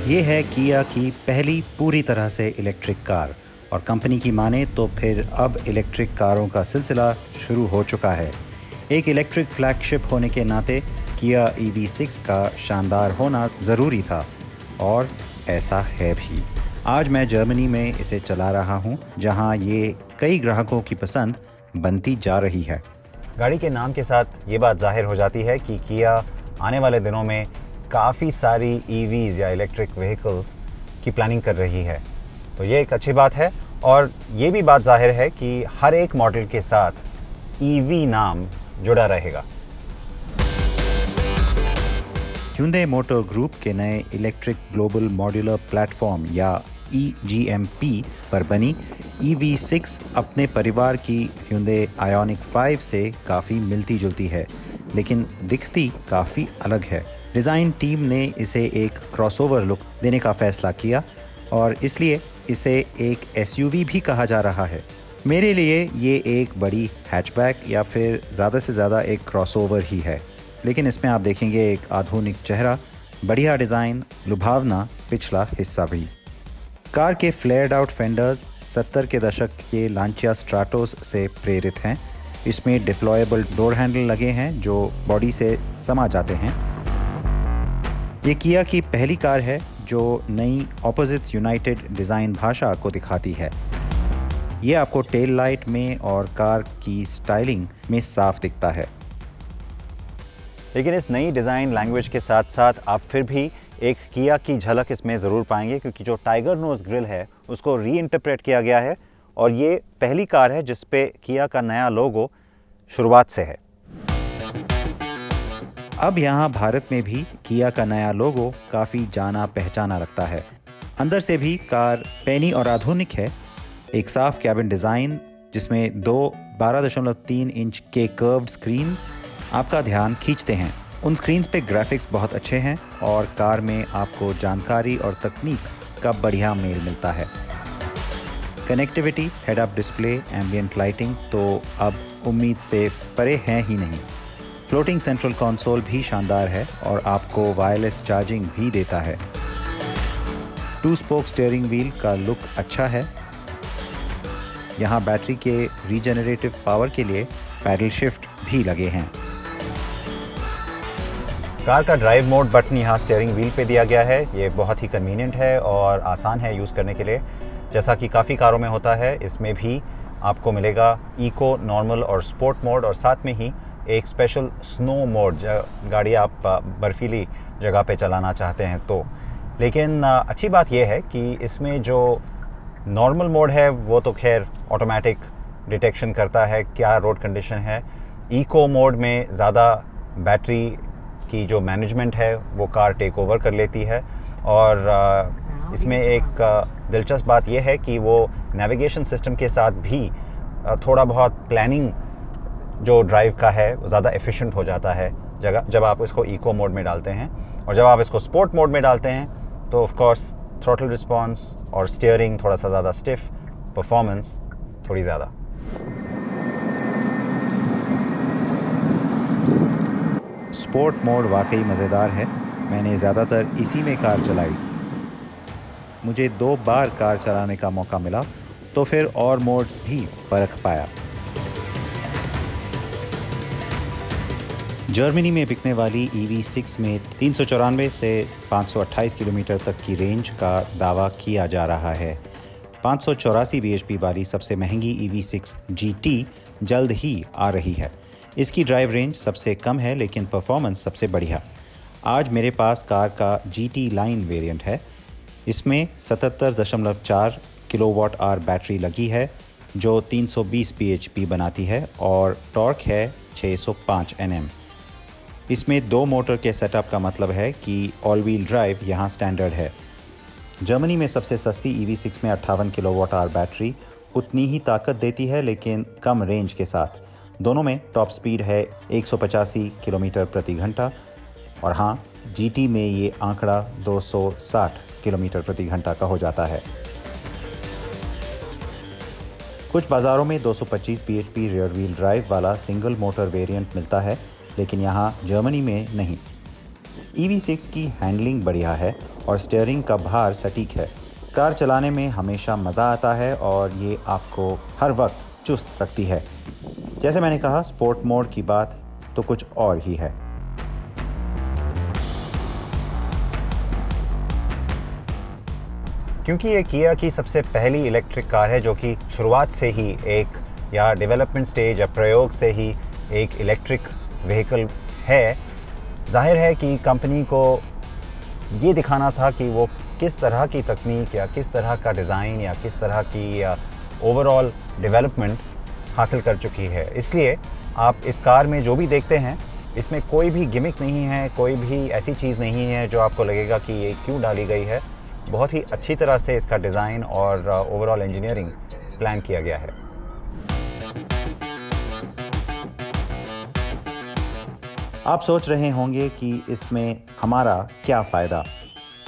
ये है किया की पहली पूरी तरह से इलेक्ट्रिक कार और कंपनी की माने तो फिर अब इलेक्ट्रिक कारों का सिलसिला शुरू हो चुका है। एक इलेक्ट्रिक फ्लैगशिप होने के नाते किया EV6 का शानदार होना ज़रूरी था और ऐसा है भी। आज मैं जर्मनी में इसे चला रहा हूँ, जहाँ ये कई ग्राहकों की पसंद बनती जा रही है। गाड़ी के नाम के साथ ये बात जाहिर हो जाती है कि किया आने वाले दिनों में काफ़ी सारी EVs या इलेक्ट्रिक व्हीकल्स की प्लानिंग कर रही है, तो ये एक अच्छी बात है। और ये भी बात जाहिर है कि हर एक मॉडल के साथ EV नाम जुड़ा रहेगा। Hyundai मोटर ग्रुप के नए इलेक्ट्रिक ग्लोबल मॉड्यूलर प्लेटफॉर्म या EGMP पर बनी EV6 अपने परिवार की Hyundai Ioniq 5 से काफ़ी मिलती जुलती है, लेकिन दिखती काफ़ी अलग है। डिज़ाइन टीम ने इसे एक क्रॉसओवर लुक देने का फैसला किया और इसलिए इसे एक SUV भी कहा जा रहा है। मेरे लिए ये एक बड़ी हैचबैक या फिर ज़्यादा से ज़्यादा एक क्रॉसओवर ही है, लेकिन इसमें आप देखेंगे एक आधुनिक चेहरा, बढ़िया डिज़ाइन, लुभावना पिछला हिस्सा भी। कार के फ्लेयर्ड आउट फेंडर्स 70 के दशक के लांचिया स्ट्राटोस से प्रेरित हैं। इसमें डिप्लॉयबल डोर हैंडल लगे हैं जो बॉडी से समा जाते हैं। ये किया की पहली कार है जो नई ऑपोजिट्स यूनाइटेड डिज़ाइन भाषा को दिखाती है। ये आपको टेल लाइट में और कार की स्टाइलिंग में साफ दिखता है। लेकिन इस नई डिज़ाइन लैंग्वेज के साथ साथ आप फिर भी एक किया की झलक इसमें ज़रूर पाएंगे, क्योंकि जो टाइगर नोज ग्रिल है उसको रीइंटरप्रेट किया गया है और ये पहली कार है जिस पे किया का नया लोगो शुरुआत से है। अब यहाँ भारत में भी किया का नया लोगो काफ़ी जाना पहचाना लगता है। अंदर से भी कार पैनी और आधुनिक है। एक साफ कैबिन डिज़ाइन जिसमें दो 12.3 इंच के कर्व्ड स्क्रीन्स आपका ध्यान खींचते हैं। उन स्क्रीन्स पे ग्राफिक्स बहुत अच्छे हैं और कार में आपको जानकारी और तकनीक का बढ़िया मेल मिलता है। Connectivity, head up display, ambient lighting तो अब उम्मीद से परे हैं ही नहीं। फ्लोटिंग सेंट्रल कंसोल भी शानदार है और आपको वायरलेस चार्जिंग भी देता है। 2 स्पोक स्टीयरिंग व्हील का लुक अच्छा है। यहाँ बैटरी के रीजेनरेटिव पावर के लिए पैडल शिफ्ट भी लगे हैं। कार का ड्राइव मोड बटन यहाँ स्टीयरिंग व्हील पे दिया गया है। ये बहुत ही कन्वीनियंट है और आसान है यूज़ करने के लिए, जैसा कि काफ़ी कारों में होता है। इसमें भी आपको मिलेगा इको, नॉर्मल और स्पोर्ट मोड और साथ में ही एक स्पेशल स्नो मोड, गाड़ी आप बर्फीली जगह पे चलाना चाहते हैं तो। लेकिन अच्छी बात यह है कि इसमें जो नॉर्मल मोड है वो तो खैर ऑटोमेटिक डिटेक्शन करता है क्या रोड कंडीशन है। इको मोड में ज़्यादा बैटरी की जो मैनेजमेंट है वो कार टेक ओवर कर लेती है। और इसमें एक दिलचस्प बात यह है कि वो नेविगेशन सिस्टम के साथ भी थोड़ा बहुत प्लानिंग जो ड्राइव का है वो ज़्यादा एफिशिएंट हो जाता है जब आप इसको इको मोड में डालते हैं। और जब आप इसको स्पोर्ट मोड में डालते हैं तो ऑफ कोर्स थ्रॉटल रिस्पॉन्स और स्टीयरिंग थोड़ा सा ज़्यादा स्टिफ, परफॉर्मेंस थोड़ी ज़्यादा। स्पोर्ट मोड वाकई मज़ेदार है। मैंने ज़्यादातर इसी में कार चलाई। मुझे 2 बार कार चलाने का मौका मिला तो फिर और मोड्स भी परख पाया। जर्मनी में बिकने वाली EV6 में 394 से 528 किलोमीटर तक की रेंज का दावा किया जा रहा है। 584 bhp वाली सबसे महंगी EV6 GT जल्द ही आ रही है। इसकी ड्राइव रेंज सबसे कम है लेकिन परफॉर्मेंस सबसे बढ़िया। आज मेरे पास कार का GT लाइन वेरिएंट है। इसमें 77.4 किलोवाट आवर बैटरी लगी है जो 320 bhp बनाती है और टॉर्क है 605 Nm। इसमें 2 मोटर के सेटअप का मतलब है कि ऑल व्हील ड्राइव यहाँ स्टैंडर्ड है। जर्मनी में सबसे सस्ती EV6 में 58 किलोवाट आवर बैटरी उतनी ही ताकत देती है लेकिन कम रेंज के साथ। दोनों में टॉप स्पीड है 185 किलोमीटर प्रति घंटा और हाँ, GT में ये आंकड़ा 260 किलोमीटर प्रति घंटा का हो जाता है। कुछ बाज़ारों में 225 bhp रियर व्हील ड्राइव वाला सिंगल मोटर वेरिएंट मिलता है, लेकिन यहाँ जर्मनी में नहीं। EV6 की हैंडलिंग बढ़िया है और स्टीयरिंग का भार सटीक है। कार चलाने में हमेशा मज़ा आता है और ये आपको हर वक्त चुस्त रखती है। जैसे मैंने कहा, स्पोर्ट मोड की बात तो कुछ और ही है। क्योंकि ये किया की सबसे पहली इलेक्ट्रिक कार है जो कि शुरुआत से ही एक या डेवलपमेंट स्टेज या प्रयोग से ही एक इलेक्ट्रिक व्हीकल है, जाहिर है कि कंपनी को ये दिखाना था कि वो किस तरह की तकनीक या किस तरह का डिज़ाइन या किस तरह की ओवरऑल डेवलपमेंट हासिल कर चुकी है। इसलिए आप इस कार में जो भी देखते हैं, इसमें कोई भी गिमिक नहीं है, कोई भी ऐसी चीज़ नहीं है जो आपको लगेगा कि ये क्यों डाली गई है। बहुत ही अच्छी तरह से इसका डिज़ाइन और ओवरऑल इंजीनियरिंग प्लान किया गया है। आप सोच रहे होंगे कि इसमें हमारा क्या फ़ायदा,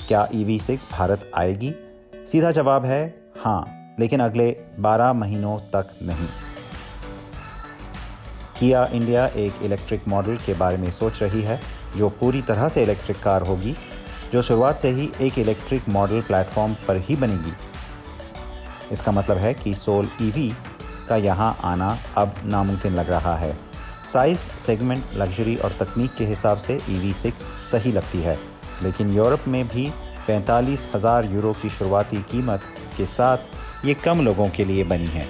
क्या EV6 भारत आएगी? सीधा जवाब है हाँ, लेकिन अगले 12 महीनों तक नहीं। किया इंडिया एक इलेक्ट्रिक मॉडल के बारे में सोच रही है जो पूरी तरह से इलेक्ट्रिक कार होगी, जो शुरुआत से ही एक इलेक्ट्रिक मॉडल प्लेटफॉर्म पर ही बनेगी। इसका मतलब है कि सोल EV का यहाँ आना अब नामुमकिन लग रहा है। साइज़, सेगमेंट, लग्जरी और तकनीक के हिसाब से EV6 सही लगती है, लेकिन यूरोप में भी 45,000 यूरो की शुरुआती कीमत के साथ ये कम लोगों के लिए बनी है।